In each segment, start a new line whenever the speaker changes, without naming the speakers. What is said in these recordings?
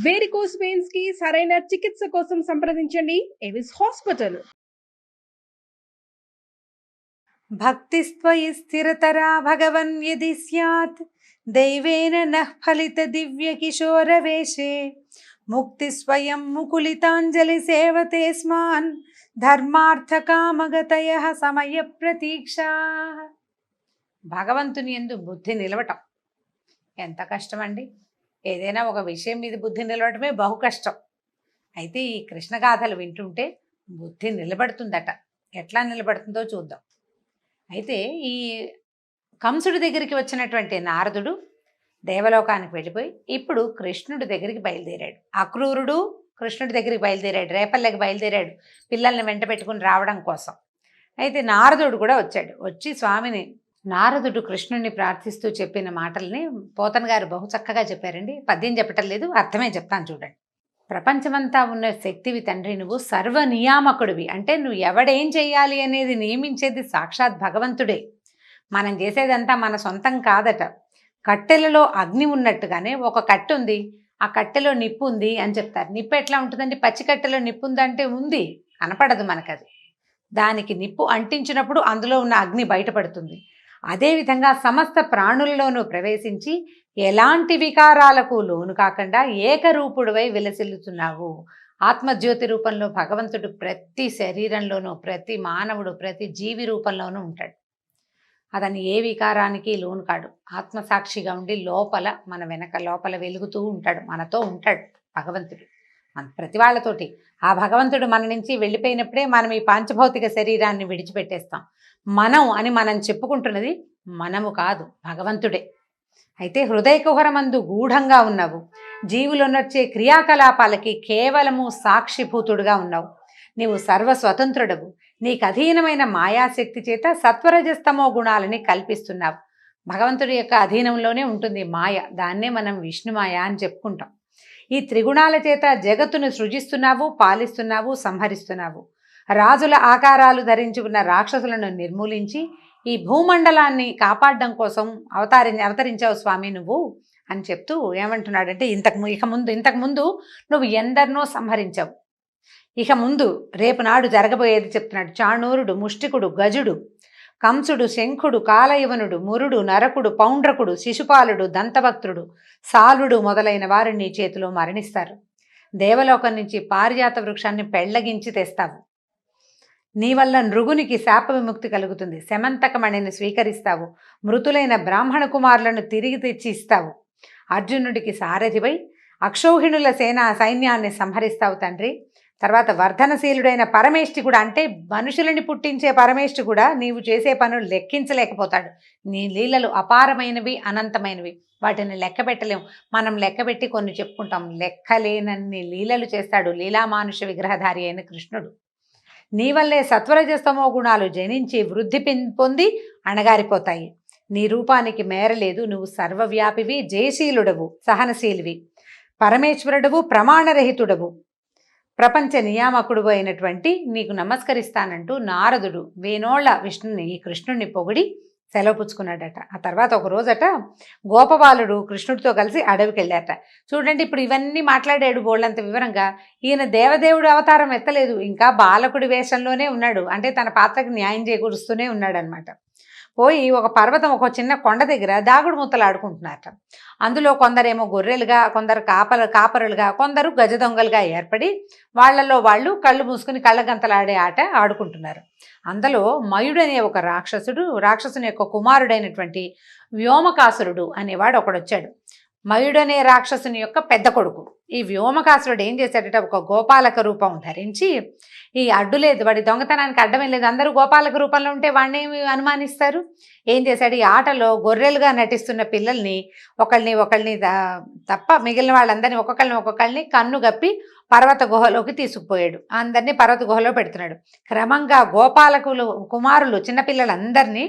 Varicose veins కి సరైన చికిత్స కోసం సంప్రదించండి ఎవిస్ హాస్పిటల్.
భక్తిస్త్వయి స్థిరతరా భగవన్ యది స్యాత్ దైవేన నః ఫలిత దివ్య కిశోరవేషే ముక్తి స్వయం ముకులితాంజలి సేవతే స్మాన్ ధర్మార్థ కామగతయ సమయ ప్రతీక్షా. భగవంతుని యందు బుద్ధి నిలవటం ఎంత కష్టం అండి. ఏదైనా ఒక విషయం మీద బుద్ధి నిలవటమే బహు కష్టం. అయితే ఈ కృష్ణగాథలు వింటుంటే బుద్ధి నిలబడుతుందట. ఎట్లా నిలబడుతుందో చూద్దాం. అయితే ఈ కంసుడి దగ్గరికి వచ్చినటువంటి నారదుడు దేవలోకానికి వెళ్ళిపోయి ఇప్పుడు కృష్ణుడి దగ్గరికి బయలుదేరాడు. అక్రూరుడు కృష్ణుడి దగ్గరికి బయలుదేరాడు, రేపల్లెకి బయలుదేరాడు పిల్లల్ని వెంట పెట్టుకుని రావడం కోసం. అయితే నారదుడు కూడా వచ్చాడు. వచ్చి స్వామిని నారదుడు కృష్ణుడిని ప్రార్థిస్తూ చెప్పిన మాటల్ని పోతన గారు బహు చక్కగా చెప్పారండి. పద్యం చెప్పటం లేదు, అర్థమే చెప్తాను చూడండి. ప్రపంచమంతా ఉన్న శక్తివి తండ్రి, నువ్వు సర్వనియామకుడివి. అంటే నువ్వు ఎవడేం చెయ్యాలి అనేది నియమించేది సాక్షాత్ భగవంతుడే. మనం చేసేదంతా మన సొంతం కాదట. కట్టెలలో అగ్ని ఉన్నట్టుగానే ఒక కట్టె ఉంది, ఆ కట్టెలో నిప్పు ఉంది అని చెప్తారు. నిప్పు ఎట్లా ఉంటుందండి? పచ్చి కట్టెలో నిప్పు ఉందంటే ఉంది, కనపడదు మనకది. దానికి నిప్పు అంటించినప్పుడు అందులో ఉన్న అగ్ని బయటపడుతుంది. అదేవిధంగా సమస్త ప్రాణులలోనూ ప్రవేశించి ఎలాంటి వికారాలకు లోను కాకుండా ఏకరూపుడువై విలసిల్లుతున్నావు. ఆత్మజ్యోతి రూపంలో భగవంతుడు ప్రతి శరీరంలోనూ, ప్రతి మానవుడు, ప్రతి జీవి రూపంలోనూ ఉంటాడు. అతను ఏ వికారానికి లోను కాడు. ఆత్మసాక్షిగా ఉండి లోపల మన వెనక లోపల వెలుగుతూ ఉంటాడు, మనతో ఉంటాడు భగవంతుడు. మన ప్రతి వాళ్ళతోటి ఆ భగవంతుడు మన నుంచి వెళ్ళిపోయినప్పుడే మనం ఈ పాంచభౌతిక శరీరాన్ని విడిచిపెట్టేస్తాం. మనం అని మనం చెప్పుకుంటున్నది మనము కాదు, భగవంతుడే. అయితే హృదయ కుహరమందు గూఢంగా ఉన్నావు. జీవులు నచ్చే క్రియాకలాపాలకి కేవలము సాక్షిభూతుడుగా ఉన్నావు. నీవు సర్వస్వతంత్రుడవు. నీకు అధీనమైన మాయాశక్తి చేత సత్వరజస్తమో గుణాలని కల్పిస్తున్నావు. భగవంతుడి యొక్క అధీనంలోనే ఉంటుంది మాయ. దాన్నే మనం విష్ణుమాయ అని చెప్పుకుంటాం. ఈ త్రిగుణాల చేత జగత్తును సృజిస్తున్నావు, పాలిస్తున్నావు, సంహరిస్తున్నావు. రాజుల ఆకారాలు ధరించి ఉన్న రాక్షసులను నిర్మూలించి ఈ భూమండలాన్ని కాపాడడం కోసం అవతరించావు స్వామి నువ్వు అని చెప్తూ ఏమంటున్నాడంటే, ఇంతకుముందు నువ్వు ఎందరినో సంహరించావు. ఇక ముందు రేపు నాడు జరగబోయేది చెప్తున్నాడు. చాణూరుడు, ముష్టికుడు, గజుడు, కంసుడు, శంఖుడు, కాలయవనుడు, మురుడు, నరకుడు, పౌండ్రకుడు, శిశుపాలుడు, దంతభక్తుడు, సాలుడు మొదలైన వారు నీ చేతిలో మరణిస్తారు. దేవలోకం నుంచి పారిజాత వృక్షాన్ని పెళ్లగించి తెస్తావు. నీ వల్ల నృగునికి శాప విముక్తి కలుగుతుంది. శమంతకమణిని స్వీకరిస్తావు. మృతులైన బ్రాహ్మణ కుమారులను తిరిగి తెచ్చి ఇస్తావు. అర్జునుడికి సారథివై అక్షౌహిణుల సైన్యాన్ని సంహరిస్తావు తండ్రి. తర్వాత వర్ధనశీలుడైన పరమేష్టి కూడా, అంటే మనుషులని పుట్టించే పరమేష్టి కూడా నీవు చేసే పనులు లెక్కించలేకపోతాడు. నీ లీలలు అపారమైనవి, అనంతమైనవి. వాటిని లెక్క పెట్టలేము. మనం లెక్కబెట్టి కొన్ని చెప్పుకుంటాం. లెక్కలేనన్ని లీలలు చేస్తాడు లీలామానుష విగ్రహధారి అయిన కృష్ణుడు. నీ వల్లే సత్వరజస్తమో గుణాలు జనించి వృద్ధి పొంది అణగారిపోతాయి. నీ రూపానికి మేరలేదు. నువ్వు సర్వవ్యాపివి, జయశీలుడవు, సహనశీలివి, పరమేశ్వరుడవు, ప్రమాణరహితుడవు, ప్రపంచ నియామకుడు అయినటువంటి నీకు నమస్కరిస్తానంటూ నారదుడు వేనోళ్ల విష్ణుని, ఈ కృష్ణుడిని పొగిడి సెలవు పుచ్చుకున్నాడట. ఆ తర్వాత ఒక రోజట గోపబాలుడు కృష్ణుడితో కలిసి అడవికి వెళ్ళాట. చూడండి, ఇప్పుడు ఇవన్నీ మాట్లాడాడు బోళ్ళంత వివరంగా. ఈయన దేవదేవుడు అవతారం ఎత్తలేదు, ఇంకా బాలకుడి వేషంలోనే ఉన్నాడు. అంటే తన పాత్రకు న్యాయం చేకూరుస్తూనే ఉన్నాడు అనమాట. పోయి ఒక పర్వతం, ఒక చిన్న కొండ దగ్గర దాగుడు మూతలు ఆడుకుంటున్నారట. అందులో కొందరేమో గొర్రెలుగా, కొందరు కాపరులుగా, కొందరు గజ దొంగలుగా ఏర్పడి వాళ్లలో వాళ్ళు కళ్ళు మూసుకుని కళ్ళగంతలాడే ఆట ఆడుకుంటున్నారు. అందులో మయుడనే ఒక రాక్షసుని యొక్క కుమారుడైనటువంటి వ్యోమకాసురుడు అనేవాడు ఒకడొచ్చాడు. మయుడనే రాక్షసుని యొక్క పెద్ద కొడుకు. ఈ వ్యోమకాసురుడు ఏం చేశాడట, ఒక గోపాలక రూపం ధరించి, ఈ అడ్డు లేదు, వాడి దొంగతనానికి అడ్డమే లేదు, అందరూ గోపాలక రూపంలో ఉంటే వాడిని అనుమానిస్తారు. ఏం చేశాడు, ఈ ఆటలో గొర్రెలుగా నటిస్తున్న పిల్లల్ని ఒకళ్ళని తప్ప మిగిలిన వాళ్ళందరినీ ఒక్కొక్కరిని కన్ను గప్పి పర్వత గుహలోకి తీసుకుపోయాడు. అందరినీ పర్వత గుహలో పెడుతున్నాడు. క్రమంగా గోపాలకులు కుమారులు చిన్నపిల్లలందరినీ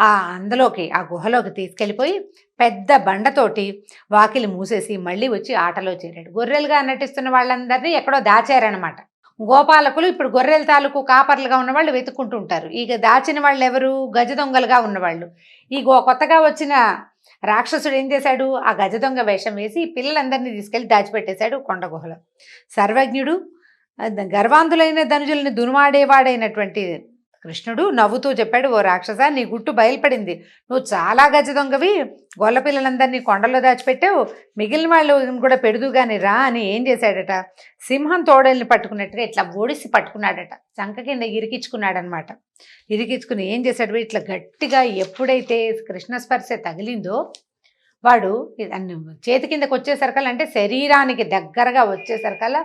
ఆ గుహలోకి తీసుకెళ్ళిపోయి పెద్ద బండతోటి వాకిలి మూసేసి మళ్ళీ వచ్చి ఆటలో చేరాడు. గొర్రెలుగా నటిస్తున్న వాళ్ళందరినీ ఎక్కడో దాచారనమాట. గోపాలకులు ఇప్పుడు గొర్రెల తాలూకు కాపర్లుగా ఉన్నవాళ్ళు వెతుక్కుంటూ ఉంటారు. ఇక దాచిన వాళ్ళు ఎవరు? గజ దొంగలుగా ఉన్నవాళ్ళు. ఈ కొత్తగా వచ్చిన రాక్షసుడు ఏం చేశాడు, ఆ గజ దొంగ వేషం వేసి పిల్లలందరినీ తీసుకెళ్లి దాచిపెట్టేశాడు కొండ గుహలో. సర్వజ్ఞుడు, గర్వాంధులైన ధనుజుల్ని దునుమాడేవాడైనటువంటి కృష్ణుడు నవ్వుతూ చెప్పాడు, ఓ రాక్షస, నీ గుట్టు బయలుపడింది. నువ్వు చాలా గజ దొంగవి, గొల్ల పిల్లలందరినీ కొండలో దాచిపెట్టావు, మిగిలిన వాళ్ళు కూడా పెడుదుగాని రా అని ఏం చేశాడట, సింహం తోడల్ని పట్టుకున్నట్టుగా ఇట్లా ఓడిసి పట్టుకున్నాడట, చంక కింద ఇరికించుకున్నాడనమాట. ఇరికించుకుని ఏం చేశాడు, ఇట్లా గట్టిగా ఎప్పుడైతే కృష్ణ స్పర్శ తగిలిందో వాడు చేతి కిందకు వచ్చేసరికల్లా, అంటే శరీరానికి దగ్గరగా వచ్చేసరికల్లా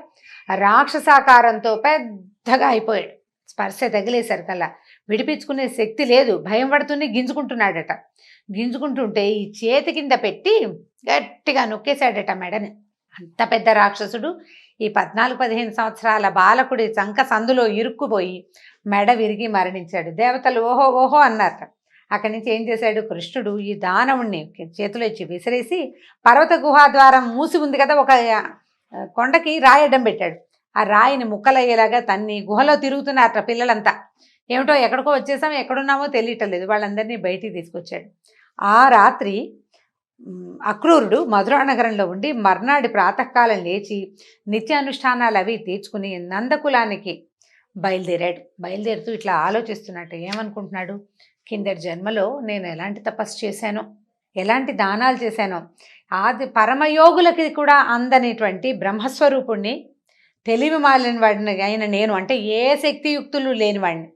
రాక్షసాకారంతో పెద్దగా అయిపోయాడు. స్పర్శ తగిలేసరికల్లా విడిపించుకునే శక్తి లేదు, భయం పడుతూనే గింజుకుంటున్నాడట. గింజుకుంటుంటే ఈ చేతి కింద పెట్టి గట్టిగా నొక్కేశాడట మెడని. అంత పెద్ద రాక్షసుడు ఈ 14-15 సంవత్సరాల బాలకుడి చంక సందులో ఇరుక్కుపోయి మెడ విరిగి మరణించాడు. దేవతలు ఓహో ఓహో అన్నారట. అక్కడి నుంచి ఏం చేశాడు కృష్ణుడు, ఈ దానవుణ్ణి చేతిలో ఇచ్చి విసిరేసి పర్వత గుహాద్వారం మూసి ఉంది కదా, ఒక కొండకి రాయడం పెట్టాడు. ఆ రాయిని ముక్కలయ్యేలాగా తన్ని గుహలో తిరుగుతున్నారట పిల్లలంతా. ఏమిటో ఎక్కడికో వచ్చేసాం, ఎక్కడున్నామో తెలియటలేదు, వాళ్ళందరినీ బయటికి తీసుకొచ్చాడు. ఆ రాత్రి అక్రూరుడు మధురా నగరంలో ఉండి మర్నాడి ప్రాతకాలం లేచి నిత్యానుష్ఠానాలు అవి తీర్చుకుని నందకులానికి బయలుదేరుతూ ఇట్లా ఆలోచిస్తున్నట్టు ఏమనుకుంటున్నాడు, కిందటి జన్మలో నేను ఎలాంటి తపస్సు చేశానో, ఎలాంటి దానాలు చేశానో, ఆది పరమయోగులకి కూడా అందనేటువంటి బ్రహ్మస్వరూపుణ్ణి, తెలివి మాలిన వాడిని అయిన నేను, అంటే ఏ శక్తియుక్తులు లేనివాడిని,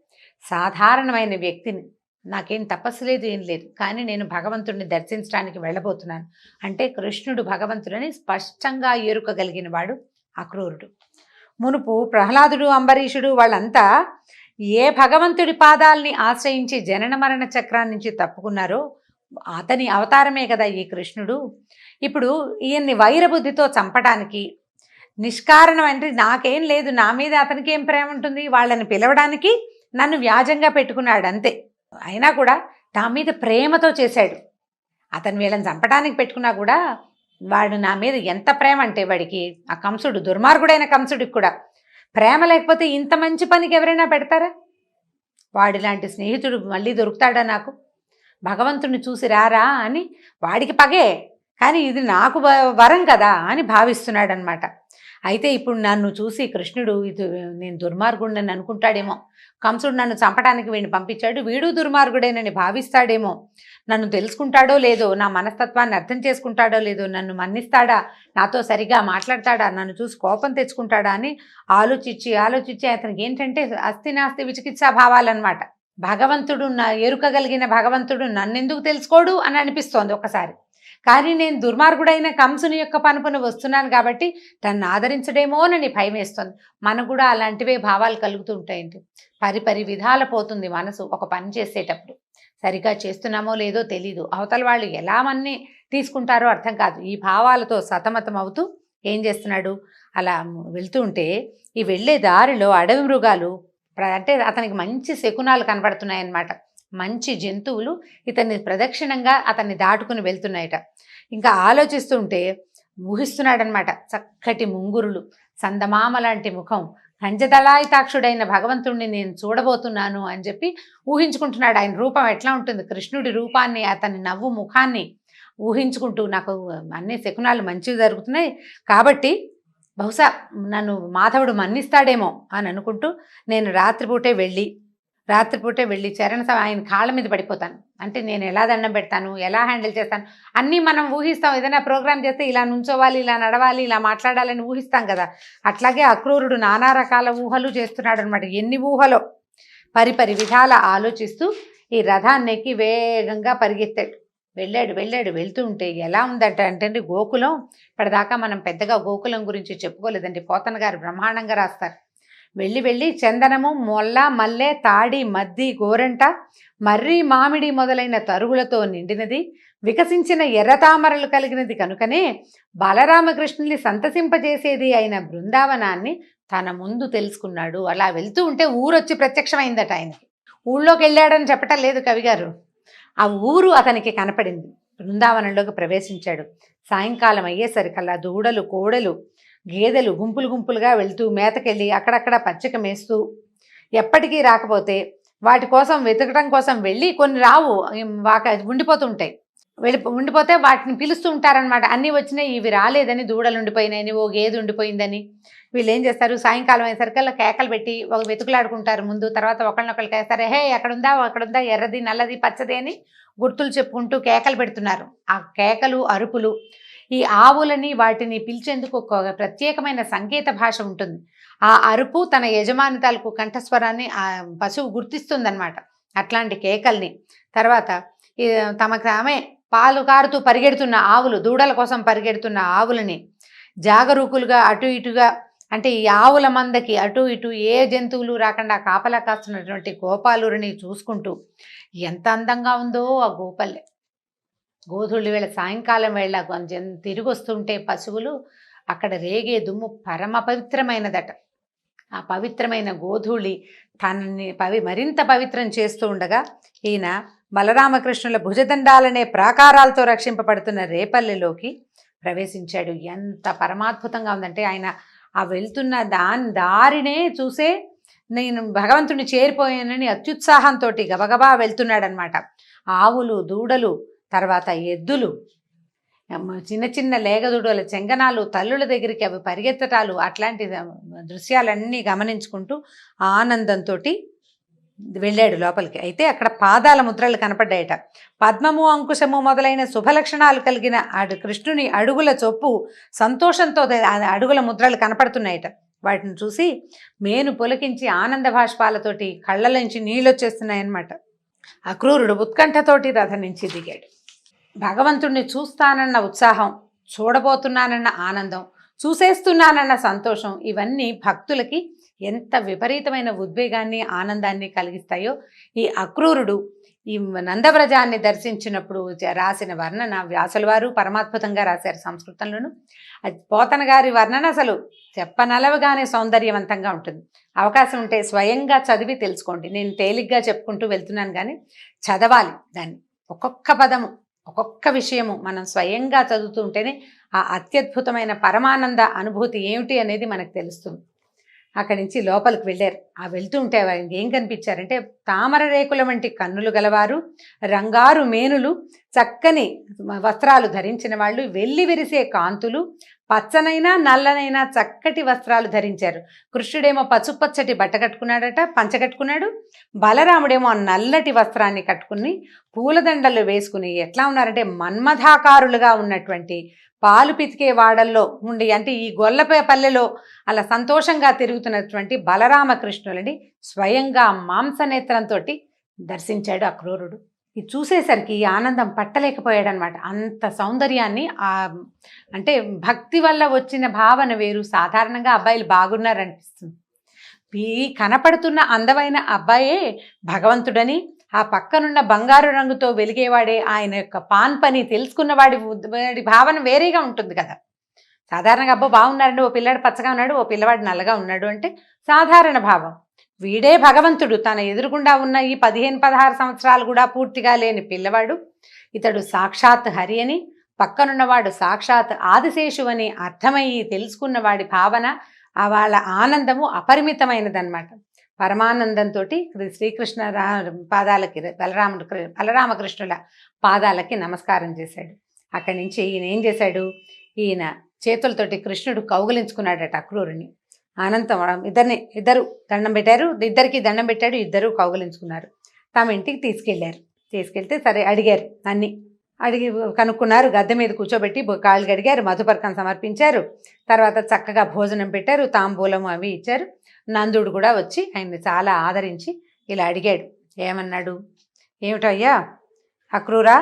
సాధారణమైన వ్యక్తిని, నాకేం తపస్సు లేదు ఏం లేదు, కానీ నేను భగవంతుడిని దర్శించడానికి వెళ్ళబోతున్నాను అంటే కృష్ణుడు భగవంతుడని స్పష్టంగా ఎరుకగలిగిన వాడు అక్రూరుడు. మునుపు ప్రహ్లాదుడు, అంబరీషుడు వాళ్ళంతా ఏ భగవంతుడి పాదాలని ఆశ్రయించి జనన మరణ చక్రాన్ని నుంచి తప్పుకున్నారో అతని అవతారమే కదా ఈ కృష్ణుడు. ఇప్పుడు ఈయన్ని వైరబుద్ధితో చంపడానికి, నిష్కారణం అంటే నాకేం లేదు, నా మీద అతనికి ఏం ప్రేమ ఉంటుంది, వాళ్ళని పిలవడానికి నన్ను వ్యాజంగా పెట్టుకున్నాడు అంతే. అయినా కూడా నా మీద ప్రేమతో చేశాడు. అతను వీళ్ళని చంపడానికి పెట్టుకున్నా కూడా వాడు నా మీద ఎంత ప్రేమ అంటే, వాడికి ఆ కంసుడు, దుర్మార్గుడైన కంసుడికి కూడా ప్రేమ లేకపోతే ఇంత మంచి పనికి ఎవరైనా పెడతారా? వాడిలాంటి స్నేహితుడు మళ్ళీ దొరుకుతాడా నాకు? భగవంతుడిని చూసి రారా అని వాడికి పగే, కానీ ఇది నాకు వరం కదా అని భావిస్తున్నాడు అనమాట. అయితే ఇప్పుడు నన్ను చూసి కృష్ణుడు ఇది నేను దుర్మార్గుడిని అనుకుంటాడేమో, కంసుడు నన్ను చంపడానికి వీడిని పంపించాడు, వీడు దుర్మార్గుడేనని భావిస్తాడేమో, నన్ను తెలుసుకుంటాడో లేదో, నా మనస్తత్వాన్ని అర్థం చేసుకుంటాడో లేదో, నన్ను మన్నిస్తాడా, నాతో సరిగా మాట్లాడతాడా, నన్ను చూసి కోపం తెచ్చుకుంటాడా అని ఆలోచించి అతనికి ఏంటంటే అస్థి నాస్తి విచికిత్సా భావాలన్నమాట. భగవంతుడు ఎరుకగలిగిన భగవంతుడు నన్నెందుకు తెలుసుకోడు అని అనిపిస్తోంది ఒకసారి. కానీ నేను దుర్మార్గుడైన కంసుని యొక్క పనుపును వస్తున్నాను కాబట్టి తను ఆదరించడేమోనని భయం వేస్తుంది. మనకు కూడా అలాంటివే భావాలు కలుగుతూ ఉంటాయండి. పరిపరి విధాల పోతుంది మనసు ఒక పని చేసేటప్పుడు. సరిగా చేస్తున్నామో లేదో తెలీదు, అవతల వాళ్ళు ఎలా మన్ని తీసుకుంటారో అర్థం కాదు. ఈ భావాలతో సతమతం అవుతూ ఏం చేస్తున్నాడు, అలా వెళ్తూ ఉంటే ఈ వెళ్ళే దారిలో అడవి మృగాలు, అంటే అతనికి మంచి శకునాలు కనబడుతున్నాయన్నమాట. మంచి జంతువులు ఇతన్ని ప్రదక్షిణంగా అతన్ని దాటుకుని వెళ్తున్నాయట. ఇంకా ఆలోచిస్తుంటే ఊహిస్తున్నాడనమాట, చక్కటి ముంగురులు, సందమామ లాంటి ముఖం, కంజదళాయితాక్షుడైన భగవంతుడిని నేను చూడబోతున్నాను అని చెప్పి ఊహించుకుంటున్నాడు. ఆయన రూపం ఎట్లా ఉంటుంది, కృష్ణుడి రూపాన్ని, అతని నవ్వు ముఖాన్ని ఊహించుకుంటూ నాకు అన్ని శకునాలు మంచివి జరుగుతున్నాయి కాబట్టి బహుశా నన్ను మాధవుడు మన్నిస్తాడేమో అని అనుకుంటూ నేను రాత్రిపూటే వెళ్ళి ఆయన కాళ్ళ మీద పడిపోతాను. అంటే నేను ఎలా దండం పెడతాను, ఎలా హ్యాండిల్ చేస్తాను అన్నీ మనం ఊహిస్తాం. ఏదైనా ప్రోగ్రామ్ చేస్తే ఇలా నుంచోవాలి, ఇలా నడవాలి, ఇలా మాట్లాడాలని ఊహిస్తాం కదా. అట్లాగే అక్రూరుడు నానా రకాల ఊహలు చేస్తున్నాడు అనమాట. ఎన్ని ఊహలో పరిపరి విధాల ఆలోచిస్తూ ఈ రథాన్ని ఎక్కి వేగంగా పరిగెత్తాడు. వెళ్తూ ఉంటే ఎలా ఉందంటే అంటే గోకులం, ఇప్పటిదాకా మనం పెద్దగా గోకులం గురించి చెప్పుకోలేదండి. పోతన గారు బ్రహ్మాండంగా రాస్తారు. వెళ్ళి చందనము, మొల్ల, మల్లె, తాడి, మద్ది, గోరంట, మర్రి, మామిడి మొదలైన తరుగులతో నిండినది, వికసించిన ఎర్రతామరలు కలిగినది కనుకనే బాలరామకృష్ణుల్ని సంతసింపజేసేది అయిన బృందావనాన్ని తన ముందు తెలుసుకున్నాడు. అలా వెళ్తూ ఉంటే ఊరొచ్చి ప్రత్యక్షమైందట ఆయనకి. ఊళ్ళోకి వెళ్ళాడని చెప్పటం లేదు కవిగారు, ఆ ఊరు అతనికి కనపడింది. బృందావనంలోకి ప్రవేశించాడు. సాయంకాలం అయ్యేసరికల్లా దూడలు, కోడలు, గేదెలు గుంపులుగా వెళ్తూ మేతకెళ్ళి అక్కడక్కడ పచ్చిక మేస్తూ ఎప్పటికీ రాకపోతే వాటి కోసం వెతకడం కోసం వెళ్ళి కొన్ని రావు ఉండిపోతుంటాయి. ఉండిపోతే వాటిని పిలుస్తూ ఉంటారనమాట. అన్నీ వచ్చినాయి, ఇవి రాలేదని, దూడలు ఉండిపోయినాయని, ఓ గేదె ఉండిపోయిందని. వీళ్ళు ఏం చేస్తారు, సాయంకాలం అయ్యేసరికల్లా కేకలు పెట్టి ఒక వెతుకులాడుకుంటారు ముందు. తర్వాత ఒకళ్ళనొకళ్ళు కేస్తారు, హే అక్కడుందా అక్కడుందా, ఎర్రది నల్లది పచ్చది అని గుర్తులు చెప్పుకుంటూ కేకలు పెడుతున్నారు. ఆ కేకలు అరుపులు ఈ ఆవులని వాటిని పిలిచేందుకు ఒక ప్రత్యేకమైన సంకేత భాష ఉంటుంది. ఆ అరుపు తన యజమాని తాలూకు కంఠస్వరాన్ని ఆ పశువు గుర్తిస్తుందన్నమాట. అట్లాంటి కేకల్ని తర్వాత తమకు ఆమె పాలు కారుతూ పరిగెడుతున్న ఆవులు, దూడల కోసం పరిగెడుతున్న ఆవులని జాగరూకులుగా అటు ఇటుగా, అంటే ఈ ఆవుల మందకి అటు ఇటు ఏ జంతువులు రాకుండా కాపలా కాస్తున్నటువంటి గోపాలురిని చూసుకుంటూ ఎంత అందంగా ఉందో ఆ గోపల్లె. గోధుళ్ళు వేళ, సాయంకాలం వేళ కొంచెం తిరిగి వస్తుంటే పశువులు అక్కడ రేగే దుమ్ము పరమ పవిత్రమైనదట. ఆ పవిత్రమైన గోధూళి తనని మరింత పవిత్రం చేస్తూ ఉండగా ఈయన బలరామకృష్ణుల భుజదండాలనే ప్రాకారాలతో రక్షింపబడుతున్న రేపల్లెలోకి ప్రవేశించాడు. ఎంత పరమాద్భుతంగా ఉందంటే ఆయన ఆ వెళ్తున్న దారినే చూసే నేను భగవంతుని చేరిపోయానని అత్యుత్సాహంతో గబగబా వెళ్తున్నాడనమాట. ఆవులు, దూడలు, తర్వాత ఎద్దులు, చిన్న చిన్న లేగదూడల చెంగనాలు, తల్లుల దగ్గరికి అవి పరిగెత్తటాలు, అట్లాంటి దృశ్యాలన్నీ గమనించుకుంటూ ఆనందంతో వెళ్ళాడు లోపలికి. అయితే అక్కడ పాదాల ముద్రలు కనపడ్డాయట. పద్మము, అంకుశము మొదలైన శుభలక్షణాలు కలిగిన కృష్ణుని అడుగుల చొప్పు సంతోషంతో అడుగుల ముద్రలు కనపడుతున్నాయట. వాటిని చూసి మేను పులకించి ఆనంద భాష్పాలతోటి కళ్ళలోంచి నీళ్ళొచ్చేస్తున్నాయన్నమాట. అక్రూరుడు ఉత్కంఠతోటి రథం నుంచి దిగాడు. భగవంతుణ్ణి చూస్తానన్న ఉత్సాహం, చూడబోతున్నానన్న ఆనందం, చూసేస్తున్నానన్న సంతోషం, ఇవన్నీ భక్తులకి ఎంత విపరీతమైన ఉద్వేగాన్ని, ఆనందాన్ని కలిగిస్తాయో ఈ అక్రూరుడు ఈ నందవ్రజాన్ని దర్శించినప్పుడు రాసిన వర్ణన వ్యాసుల వారు పరమాద్భుతంగా రాశారు సంస్కృతంలోను. అది పోతన గారి వర్ణన అసలు చెప్పనలవగానే సౌందర్యవంతంగా ఉంటుంది. అవకాశం ఉంటే స్వయంగా చదివి తెలుసుకోండి. నేను తేలిగ్గా చెప్పుకుంటూ వెళ్తున్నాను కానీ చదవాలి దాన్ని. ఒక్కొక్క పదము, ఒక్కొక్క విషయము మనం స్వయంగా చదువుతూ ఉంటేనే ఆ అత్యద్భుతమైన పరమానంద అనుభూతి ఏమిటి అనేది మనకు తెలుస్తుంది. అక్కడి నుంచి లోపలికి వెళ్ళారు. ఆ వెళ్తూ ఉంటే ఏం కనిపించారంటే తామర రేకుల వంటి కన్నులు గలవారు, రంగారు మేనులు, చక్కని వస్త్రాలు ధరించిన వాళ్ళు, వెల్లి విరిసే కాంతులు, పచ్చనైనా నల్లనైనా చక్కటి వస్త్రాలు ధరించారు. కృష్ణుడేమో పసుపచ్చటి బట్ట కట్టుకున్నాడట, పంచ కట్టుకున్నాడు. బలరాముడేమో నల్లటి వస్త్రాన్ని కట్టుకుని పూలదండలు వేసుకుని ఎట్లా ఉన్నారంటే మన్మథాకారులుగా ఉన్నటువంటి పాలు పితికే వాడల్లో ఉండి, అంటే ఈ గొల్లపే పల్లెలో అలా సంతోషంగా తిరుగుతున్నటువంటి బలరామకృష్ణులని స్వయంగా మాంసనేత్రంతో దర్శించాడు అక్రూరుడు. ఇది చూసేసరికి ఆనందం పట్టలేకపోయాడనమాట. అంత సౌందర్యాన్ని అంటే భక్తి వల్ల వచ్చిన భావన వేరు. సాధారణంగా అబ్బాయిలు బాగున్నారనిపిస్తుంది. ఈ కనపడుతున్న అందమైన అబ్బాయే భగవంతుడని, ఆ పక్కనున్న బంగారు రంగుతో వెలిగేవాడే ఆయన యొక్క పాన్ పని తెలుసుకున్నవాడి భావన వేరేగా ఉంటుంది కదా. సాధారణంగా అబ్బో బాగున్నారండి, ఓ పిల్లాడు పచ్చగా ఉన్నాడు, ఓ పిల్లవాడు నల్లగా ఉన్నాడు అంటే సాధారణ భావం. వీడే భగవంతుడు. తన ఎదురుగుండా ఉన్న ఈ 15-16 సంవత్సరాలు కూడా పూర్తిగా లేని పిల్లవాడు ఇతడు సాక్షాత్ హరి అని, పక్కనున్నవాడు సాక్షాత్ ఆదిశేషు అని అర్థమయ్యి తెలుసుకున్నవాడి భావన, వాళ్ళ ఆనందము అపరిమితమైనదన్నమాట. పరమానందంతో శ్రీకృష్ణ పాదాలకి బలరామకృష్ణుల పాదాలకి నమస్కారం చేశాడు. అక్కడి నుంచి ఈయన ఏం చేశాడు, ఈయన చేతులతోటి కృష్ణుడు కౌగిలించుకున్నాడట అక్రూరుని. అనంతం ఇద్దరు దండం పెట్టారు, ఇద్దరికి దండం పెట్టాడు, ఇద్దరు కౌగిలించుకున్నారు. తమ ఇంటికి తీసుకెళ్తే సరే అడిగారు, అడిగి కనుక్కున్నారు. గద్దె మీద కూర్చోబెట్టి కాళ్ళు కడిగారు, మధుపర్కం సమర్పించారు. తర్వాత చక్కగా భోజనం పెట్టారు, తాంబూలం అవి ఇచ్చారు. నందుడు కూడా వచ్చి ఆయన్ని చాలా ఆదరించి ఇలా అడిగాడు. ఏమన్నాడు, ఏమిటయ్యా అక్రూరా,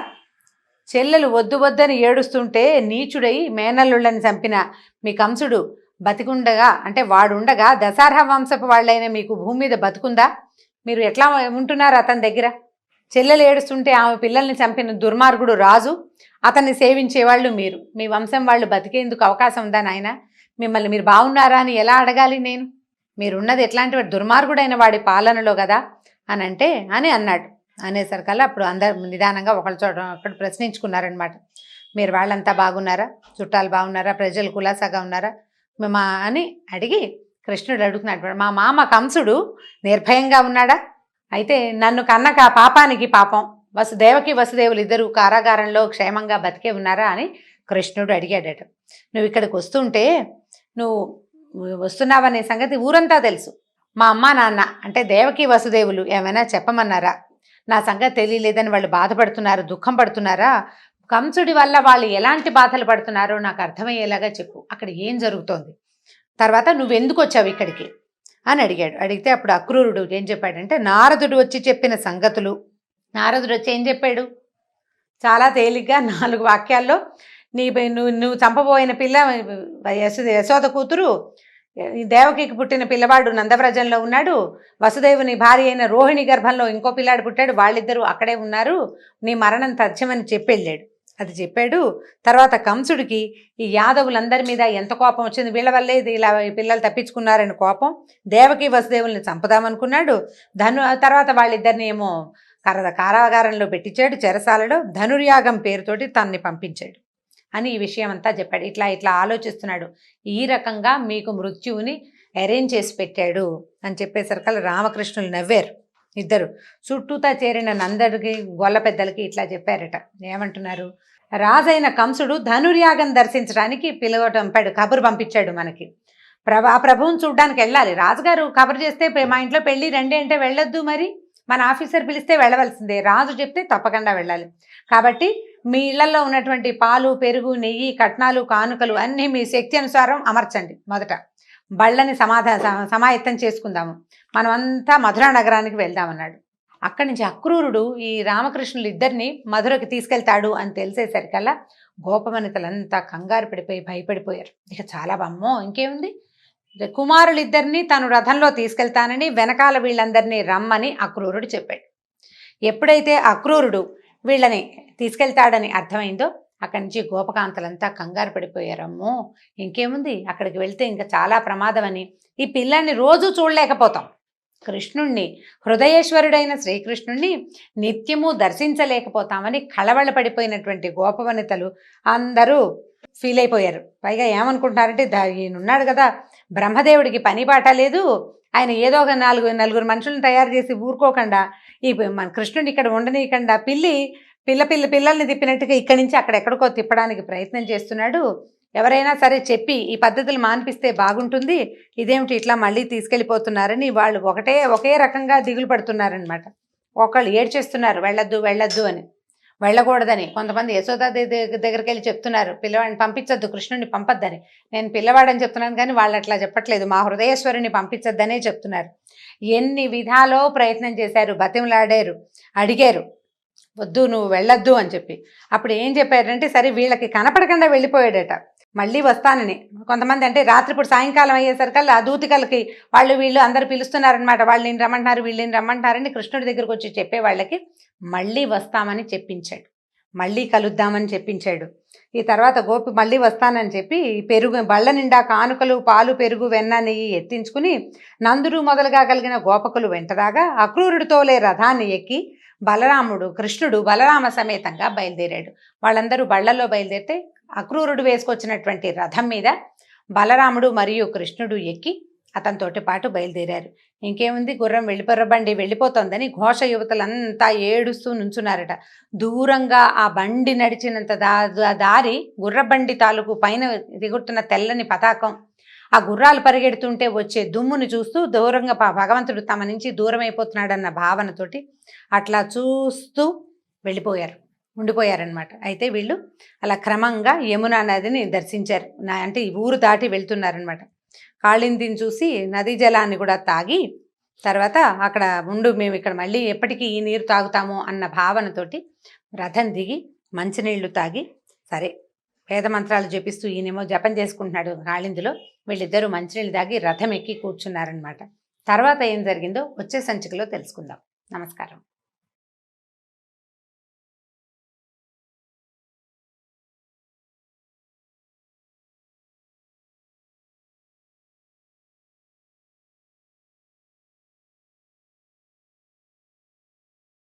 చెల్లెలు వద్దు వద్దని ఏడుస్తుంటే నీచుడై మేనల్లుళ్ళని చంపిన మీ కంసుడు బతికుండగా, అంటే వాడుండగా దశార్హ వంశపు వాళ్ళైన మీకు భూమి మీద బతుకుందా? మీరు ఎట్లా ఉంటున్నారు అతని దగ్గర? చెల్లెలు ఏడుస్తుంటే ఆమె పిల్లల్ని చంపిన దుర్మార్గుడు రాజు, అతన్ని సేవించేవాళ్ళు మీరు. మీ వంశం వాళ్ళు బతికేందుకు అవకాశం ఉందా నాయన? మిమ్మల్ని మీరు బాగున్నారా అని ఎలా అడగాలి నేను? మీరున్నది ఎట్లాంటి వాడు, దుర్మార్గుడైన వాడి పాలనలో కదా అని అన్నాడు. అనేసరికల్లా అప్పుడు అందరు నిదానంగా ఒకళ్ళు ప్రశ్నించుకున్నారనమాట. మీరు వాళ్ళంతా బాగున్నారా, చుట్టాలు బాగున్నారా, ప్రజలు కులాసాగా ఉన్నారా అని అడిగి కృష్ణుడు అడుగుతున్నాడు. మా మామ కంసుడు నిర్భయంగా ఉన్నాడా? అయితే నన్ను కన్నక పాపానికి పాపం, వసుదేవులు ఇద్దరు కారాగారంలో క్షేమంగా బతికే ఉన్నారా అని కృష్ణుడు అడిగాడట. నువ్వు ఇక్కడికి వస్తుంటే నువ్వు వస్తున్నావనే సంగతి ఊరంతా తెలుసు. మా అమ్మ నాన్న అంటే దేవకి వసుదేవులు ఏమైనా చెప్పమన్నారా? నా సంగతి తెలియలేదని వాళ్ళు బాధపడుతున్నారు, దుఃఖం పడుతున్నారా? కంసుడి వల్ల వాళ్ళు ఎలాంటి బాధలు పడుతున్నారో నాకు అర్థమయ్యేలాగా చెప్పు. అక్కడ ఏం జరుగుతోంది? తర్వాత నువ్వెందుకు వచ్చావు ఇక్కడికి అని అడిగాడు. అడిగితే అప్పుడు అక్రూరుడు ఏం చెప్పాడంటే, నారదుడు వచ్చి చెప్పిన సంగతులు. నారదుడు వచ్చి ఏం చెప్పాడు? చాలా తేలిగ్గా 4 వాక్యాల్లో నువ్వు చంపబోయిన పిల్ల యశోద కూతురు, దేవకికి పుట్టిన పిల్లవాడు నందవ్రజంలో ఉన్నాడు, వసుదేవుని భార్య అయిన రోహిణి గర్భంలో ఇంకో పిల్లాడు పుట్టాడు, వాళ్ళిద్దరూ అక్కడే ఉన్నారు, నీ మరణం తథ్యమని చెప్పెళ్ళాడు. అది చెప్పాడు. తర్వాత కంసుడికి ఈ యాదవులందరి మీద ఎంత కోపం వచ్చింది, వీళ్ళ వల్లే ఇది ఇలా పిల్లలు తప్పించుకున్నారని కోపం, దేవకి వసుదేవుల్ని చంపుదామనుకున్నాడు. తర్వాత వాళ్ళిద్దరిని ఏమో కారాగారంలో పెట్టించాడు, చెరసాలలో ధనుర్యాగం పేరుతోటి తనని పంపించాడు అని ఈ విషయం అంతా చెప్పాడు. ఇట్లా ఆలోచిస్తున్నాడు. ఈ రకంగా మీకు మృత్యువుని అరేంజ్ చేసి పెట్టాడు అని చెప్పేసరికల్లా రామకృష్ణులు నవ్వారు. ఇద్దరు చుట్టూతా చేరిన నందడికి గొల్ల పెద్దలకి ఇట్లా చెప్పారట. ఏమంటున్నారు? రాజైన కంసుడు ధనుర్యాగం దర్శించడానికి పంపాడు, కబురు పంపించాడు మనకి. ఆ ప్రభువుని చూడ్డానికి వెళ్ళాలి. రాజుగారు కబురు చేస్తే మా ఇంట్లో పెళ్ళి రండి అంటే వెళ్ళొద్దు, మరి మన ఆఫీసర్ పిలిస్తే వెళ్ళవలసిందే, రాజు చెప్తే తప్పకుండా వెళ్ళాలి. కాబట్టి మీ ఇళ్లలో ఉన్నటువంటి పాలు, పెరుగు, నెయ్యి, కట్నాలు, కానుకలు అన్నీ మీ శక్తి అనుసారం అమర్చండి. మొదట బళ్ళని సమాయత్తం చేసుకుందాము, మనమంతా మధురా నగరానికి వెళ్దామన్నాడు. అక్కడి నుంచి అక్రూరుడు ఈ రామకృష్ణులు ఇద్దరిని మధురకి తీసుకెళ్తాడు అని తెలిసేసరికల్లా గోపవనితలంతా కంగారు పడిపోయి భయపడిపోయారు. ఇక చాలా బమ్మో ఇంకేముంది, కుమారులిద్దరినీ తను రథంలో తీసుకెళ్తానని వెనకాల వీళ్ళందరినీ రమ్మని అక్రూరుడు చెప్పాడు. ఎప్పుడైతే అక్రూరుడు వీళ్ళని తీసుకెళ్తాడని అర్థమైందో అక్కడి నుంచి గోపకాంతలంతా కంగారు పడిపోయారమ్మో ఇంకేముంది, అక్కడికి వెళ్తే ఇంకా చాలా ప్రమాదం అని, ఈ పిల్లాన్ని రోజు చూడలేకపోతాం, కృష్ణుణ్ణి, హృదయేశ్వరుడైన శ్రీకృష్ణుణ్ణి నిత్యము దర్శించలేకపోతామని కళవళ పడిపోయినటువంటి గోపవనితలు అందరూ ఫీల్ అయిపోయారు. పైగా ఏమనుకుంటున్నారంటే, ఈయనున్నాడు కదా బ్రహ్మదేవుడికి పని బాట లేదు, ఆయన ఏదో ఒక నలుగురు మనుషులను తయారు చేసి ఊరుకోకుండా ఈ మన కృష్ణుడిని ఇక్కడ ఉండనీయకుండా పిల్లల్ని తిప్పినట్టుగా ఇక్కడి నుంచి అక్కడెక్కడికో తిప్పడానికి ప్రయత్నం చేస్తున్నాడు. ఎవరైనా సరే చెప్పి ఈ పద్ధతులు మాన్పిస్తే బాగుంటుంది, ఇదేమిటి ఇట్లా మళ్ళీ తీసుకెళ్ళిపోతున్నారని వాళ్ళు ఒకే రకంగా దిగులు పడుతున్నారనమాట. ఒకళ్ళు ఏడ్చేస్తున్నారు వెళ్ళొద్దు అని, వెళ్ళకూడదని. కొంతమంది యశోద దగ్గరికి వెళ్ళి చెప్తున్నారు, పిల్లవాడిని పంపించద్దు, కృష్ణుడిని పంపొద్దని. నేను పిల్లవాడని చెప్తున్నాను కానీ వాళ్ళు అట్లా చెప్పట్లేదు, మా హృదయేశ్వరుని పంపించద్దనే చెప్తున్నారు. ఎన్ని విధాలో ప్రయత్నం చేశారు, బతిమలాడారు, అడిగారు, వద్దు నువ్వు వెళ్ళొద్దు అని చెప్పి. అప్పుడు ఏం చెప్పారంటే, సరే వీళ్ళకి కనపడకుండా వెళ్ళిపోయాడట, మళ్ళీ వస్తానని. కొంతమంది అంటే రాత్రిపూట సాయంకాలం అయ్యేసరికల్లా దూతికలకి వీళ్ళు అందరు పిలుస్తున్నారనమాట, వాళ్ళు నేను రమ్మంటున్నారు, వీళ్ళని రమ్మంటున్నారని కృష్ణుడి దగ్గరకు వచ్చి చెప్పే వాళ్ళకి మళ్ళీ వస్తామని చెప్పించాడు, మళ్ళీ కలుద్దామని చెప్పించాడు. ఈ తర్వాత గోపి మళ్ళీ వస్తానని చెప్పి పెరుగు బళ్ళ నిండా కానుకలు, పాలు, పెరుగు, వెన్న, నెయ్యి ఎత్తించుకుని నందుడు మొదలుగా కలిగిన గోపకులు వెంటరాగా అక్రూరుడితోలే రథాన్ని ఎక్కి కృష్ణుడు బలరామ సమేతంగా బయలుదేరాడు. వాళ్ళందరూ బళ్లలో బయలుదేరితే అక్రూరుడు వేసుకొచ్చినటువంటి రథం మీద బలరాముడు మరియు కృష్ణుడు ఎక్కి అతనితోటి పాటు బయలుదేరారు. ఇంకేముంది, గుర్రం బండి వెళ్ళిపోతోందని ఘోష యువతలంతా ఏడుస్తూ నుంచున్నారట. దూరంగా ఆ బండి నడిచినంత దారి గుర్రబండి తాలూకు పైన దిగుతున్న తెల్లని పతాకం, ఆ గుర్రాలు పరిగెడుతుంటే వచ్చే దుమ్ముని చూస్తూ దూరంగా భగవంతుడు తమ నుంచి దూరం అయిపోతున్నాడన్న భావనతోటి అట్లా చూస్తూ ఉండిపోయారనమాట. అయితే వీళ్ళు అలా క్రమంగా యమునా నదిని దర్శించారు. అంటే ఈ ఊరు దాటి వెళ్తున్నారనమాట. కాళిందిని చూసి నదీ జలాన్ని కూడా తాగి తర్వాత అక్కడ మేము ఇక్కడ మళ్ళీ ఎప్పటికీ ఈ నీరు తాగుతాము అన్న భావనతోటి రథం దిగి మంచినీళ్లు తాగి, సరే వేద మంత్రాలు జపిస్తూ ఈయనేమో జపం చేసుకుంటున్నాడు కాళిందిలో, వీళ్ళిద్దరూ మంచినీళ్ళు తాగి రథం ఎక్కి కూర్చున్నారనమాట. తర్వాత ఏం జరిగిందో వచ్చే సంచికలో తెలుసుకుందాం. నమస్కారం.